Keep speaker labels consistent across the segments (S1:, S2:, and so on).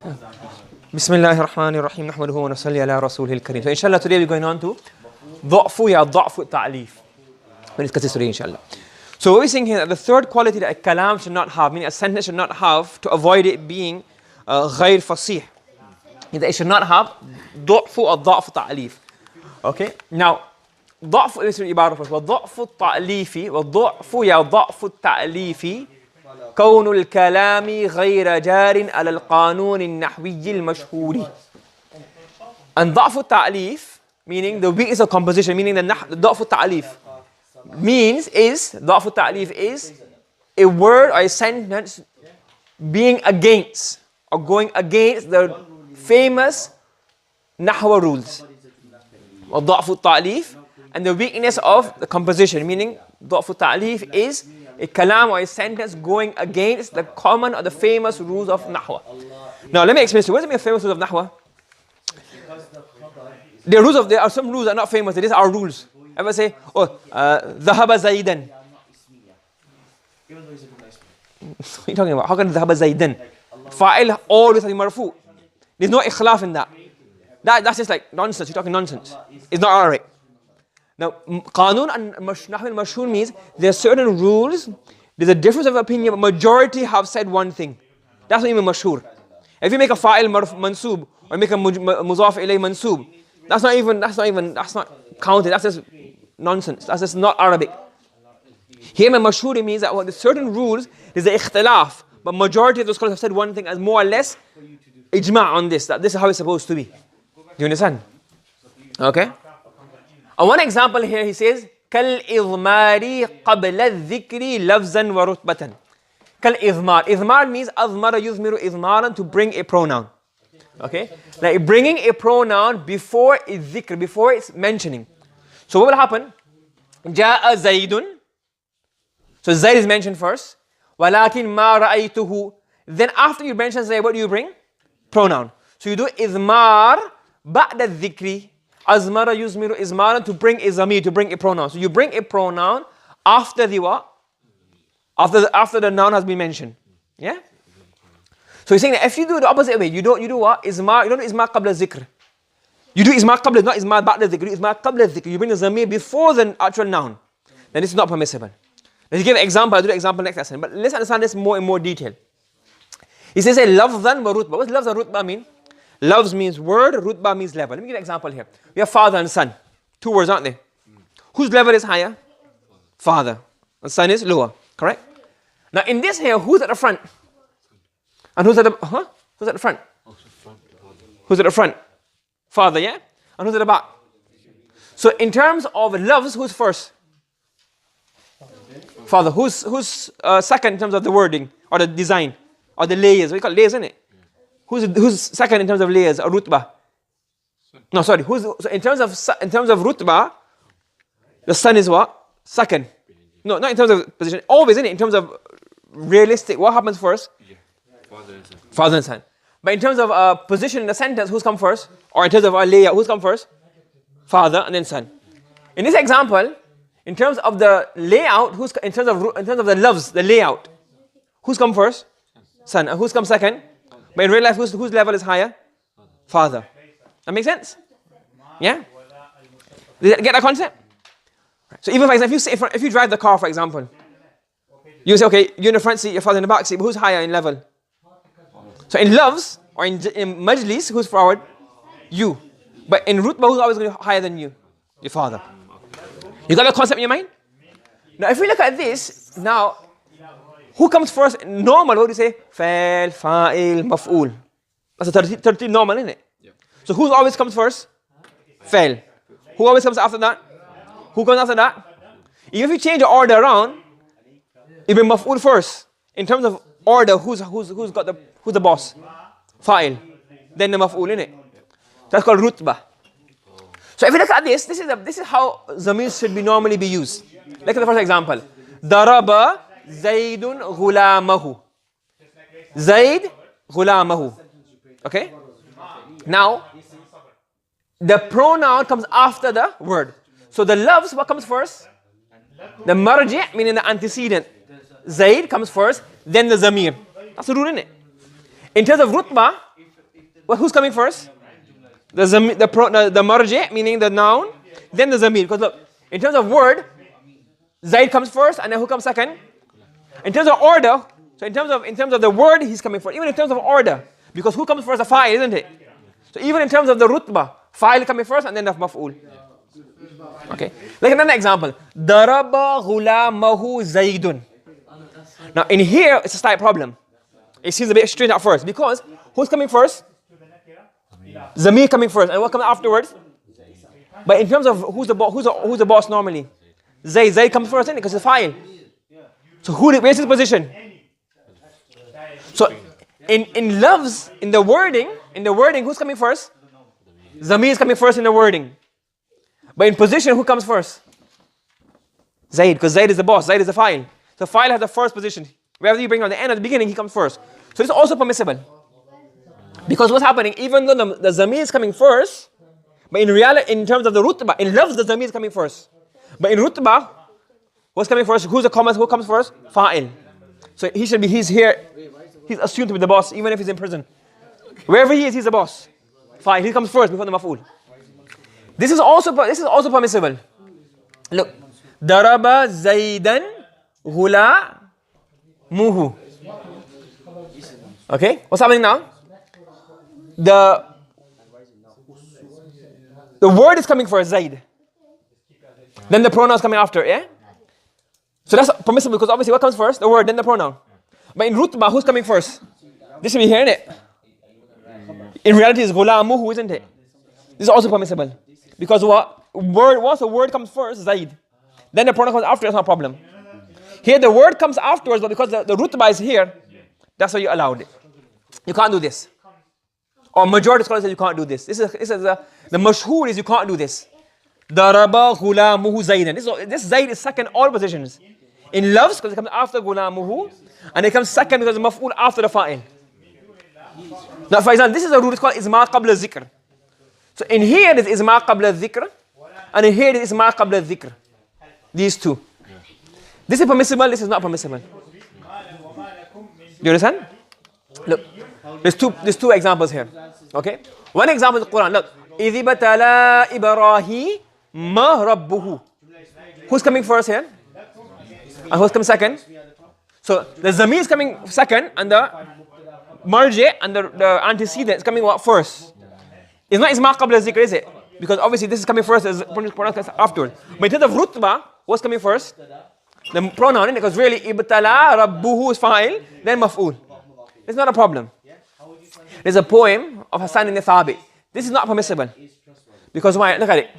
S1: Bismillahir Rahmanir Rahim. Nahmaduhu wa nusalli ala Rasulihil Kareem. So inshallah today we're going on to ضعف التأليف. We'll discuss this today inshallah. So what we're saying here that the third quality that a kalam should not have, meaning a sentence should not have, to avoid it being غير فصيح, is that it should not have ضعف التأليف. Okay? Now ضعف is عبارة first. وضعف التأليف ضعف التأليف كون الكلام غير جار على القانون النحوي المشهور. And ضعف التأليف, meaning the weakness of composition, meaning the ضعف التأليف ضعف التأليف is a word or a sentence being against or going against the famous nahwa rules. وضعف التأليف, and the weakness of the composition, meaning ضعف التأليف is a kalam or a sentence going against the common or the famous rules of nahwa. Now let me explain to you. What does it mean famous rules of nahwa? There are some rules that are not famous. These are rules. Ever say, ذهب زيدا. What are you talking about? How can ذهب زيدا? Fa'il always has marfu. There's no ikhlaf in that. That's just like nonsense. You're talking nonsense. It's not Arabic. Now, qanun and nahw al-mashhur means there are certain rules, there's a difference of opinion, but majority have said one thing. That's what you mean mashhur. If you make a fa'il mansub or make a mudaf ilay mansub, that's not counted. That's just nonsense. That's just not Arabic. Here mashhur means that the certain rules, there's an ikhtilaf, but majority of those scholars have said one thing as more or less ijma' on this, that this is how it's supposed to be. Do you understand? Okay? And one example here he says, كالإضمار قبل الذكر لفظا ورتبة. كالإضمار. إضمار means أضمر يضمر إضمارا, to bring a pronoun. Okay? Like bringing a pronoun before الذكر, before it's mentioning. So what will happen? جاء زيد. So Zayd is mentioned first. ولكن ما رأيته. Then after you mention Zayd, what do you bring? Pronoun. So you do إضمار بعد الذكر. Azmara yuzmiru izmaran, to bring a zamir, to bring a pronoun. So you bring a pronoun after the what? After the noun has been mentioned. Yeah? So he's saying that if you do the opposite way, you do what? Izmar, you don't do izmar qabla zikr. You do izmar qabla, not izmar ba'da zikr. You do izmar qabla zikr. You bring the zamir before the actual noun. Then this is not permissible. Let's give an example. I'll do the example next lesson. But let's understand this more in more detail. He says, lafzan wa rutba. What does lafzan wa rutba mean? Loves means word, rutba means level. Let me give you an example here. We have father and son. Two words, aren't they? Whose level is higher? Father. And son is lower. Correct? Now in this here, who's at the front? And who's at the Who's at the front? Who's at the front? Father, yeah? And who's at the back? So in terms of loves, who's first? Father. Who's second in terms of the wording or the design or the layers? We call it layers, isn't it? Who's second in terms of layers or rutbah? No, sorry. So in terms of rutbah, the son is what? Second. No, not in terms of position. Always, isn't it? In terms of realistic, what happens first? Yeah. Father and son. But in terms of position in the sentence, who's come first? Or in terms of layout, who's come first? Father and then son. In this example, in terms of the layout, in terms of the loves, the layout, who's come first? Son. And who's come second? But in real life, whose level is higher? Father. That makes sense? Yeah? Did you get that concept? So even for example, if you drive the car, for example, you say, okay, you're in the front seat, your father in the back seat, but who's higher in level? So in loves, or in majlis, who's forward? You. But in rutbah, who's always going to be higher than you? Your father. You got the concept in your mind? Now if we look at this, now, who comes first? Normal, what do you say? Fa'il, fa'il, maf'ul. That's a 13 normal, isn't it? Yeah. So who always comes first? Fa'il. Who always comes after that? Who comes after that? Even if you change the order around, you bring maf'ul first. In terms of order, who's the boss? Fa'il. Then the maf'ul, isn't it? That's called rutbah. So if you look at this is how zamir should normally be used. Look at the first example. Daraba Zaydun ghulamahu. Zayd ghulamahu. Okay? Now, the pronoun comes after the word. So the loves, what comes first? The marji', meaning the antecedent. Zayd comes first, then the zamir. That's the rule, isn't it? In terms of rutbah, Well, who's coming first? The marji, meaning the noun, then the zamir. Because look, in terms of word, Zaid comes first, and then who comes second? In terms of order, so in terms of the word, he's coming first. Even in terms of order, because who comes first? The fa'il, isn't it? So even in terms of the rutbah, fa'il coming first, and then the maf'ul. Okay. Like another example, daraba ghulamahu Zaidun. Now in here, it's a slight problem. It seems a bit strange at first because who's coming first? Zamir coming first, and what comes afterwards? But in terms of who's the boss normally? Zaid comes first, isn't it? Because it's fa'il. So where's his position? So in loves, in the wording, who's coming first? Zamir is coming first in the wording. But in position, who comes first? Zaid, because Zaid is the boss, Zaid is the fa'il. So fa'il has the first position. Wherever you bring on the end or the beginning, he comes first. So this is also permissible. Because what's happening, even though the zamir is coming first, but in reality, in terms of the rutbah, in loves, the zamir is coming first. But in rutbah, what's coming first? Who comes first? Fa'il. So he's here, he's assumed to be the boss, even if he's in prison. Wherever he is, he's the boss. Fa'il, he comes first before the maf'ul. This is also permissible. Look, daraba Zaidan ghulamuhu. Okay, what's happening now? The word is coming first, Zaid. Then the pronoun is coming after, yeah? So that's permissible because obviously what comes first? The word, then the pronoun. But in rutbah, who's coming first? This should be here, isn't it? In reality, it's ghulamuhu, isn't it? This is also permissible. Because once the word comes first, Zaid. Then the pronoun comes after, it's not a problem. Here the word comes afterwards, but because the rutbah is here, that's why you allowed it. You can't do this. Or majority of scholars say you can't do this. This is the mashhoor is you can't do this. Daraba ghulamuhu Zaidan. This Zaid is second all positions. In loves, because it comes after ghulamuhu, and it comes second because it's maf'ul after the fa'il. Now for example, this is a rule, it's called izma qabla zikr. So in here it is izma qabla dhikr, and in here it is izma qabla dhikr. These two. This is permissible, this is not permissible. You understand? Look, there's two examples here. Okay? One example is the Quran. Look. إِذِ بَتَلَا إِبْرَاهِيمَ رَبُّهُ. Who's coming first here? And who's coming second? So the zamir is coming second, and the marji and the antecedent is coming what first? It's not isma qabla zikr, is it? Because obviously this is coming first, as pronoun comes afterwards. But in terms of rutbah, what's coming first? The pronoun, isn't it? Because really, ibtala rabbuhu is fa'il, then maf'ul. It's not a problem. There's a poem of Hassan ibn Thabit. This is not permissible. Because why? Look at it.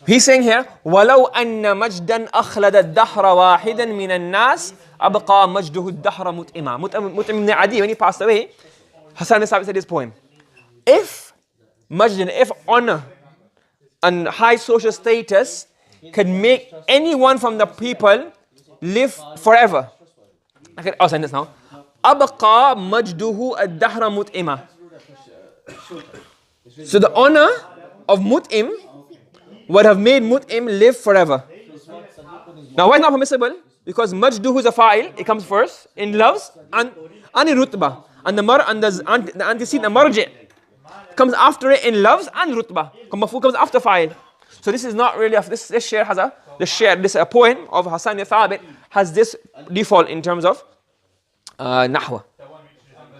S1: He's saying here, وَلَوْ أَنَّ مَجْدًا أَخْلَدَ الدَّحْرَ وَاحِدًا مِنَ النَّاسِ أَبْقَى مَجْدُهُ الدَّحْرَ مُتْئِمًا. Mut'im ibn Adi, when he passed away, Hassan ibn Thabit said this poem. If honor and high social status can make anyone from the people live forever. I'll send this now. أَبْقَى مَجْدُهُ الدَّحْرَ مُتْئِمًا. So the honor of Mut'im would have made Mut'im live forever. Now why is it not permissible? Because Majduhu is a fa'il, it comes first in loves and in rutbah. And the antecedent, the marji, comes after it in loves and rutbah. Mafu comes after fa'il. So this is not really, this share has a poem of Hassan ibn Thabit has this default in terms of nahwa.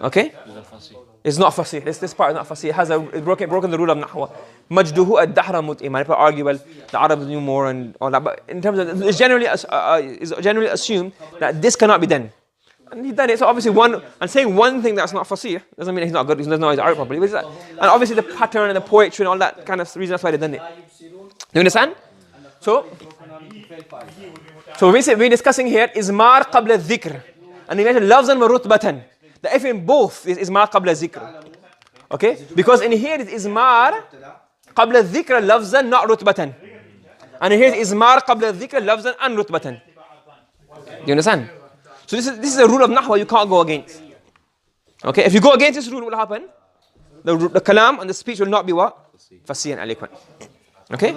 S1: Okay? It's not fasih. This part is not fasih. It has broken the rule of nahwa. Majduhu ad-dahra mut'ima. People argue, well, the Arabs knew more and all that. But in terms of, it's generally assumed that this cannot be done. And he done it. So obviously saying one thing that's not fasih doesn't mean he's not good. He doesn't know his art properly. And obviously the pattern and the poetry and all that kind of reason that's why they done it. You understand? So we're discussing here izmar qabla dhikr. And he mentioned lafzan wa rutbatan. The F in both is izmar qabla dhikr. Okay? Because in here it is izmar qabla dhikr lafzan, not rutbatan. And in here it is izmar qabla dhikr lafzan and rutbatan. You understand? So this is a rule of nahwa you can't go against. Okay? If you go against this rule, what will happen? The kalam and the speech will not be what? Fasih and eloquent. Okay?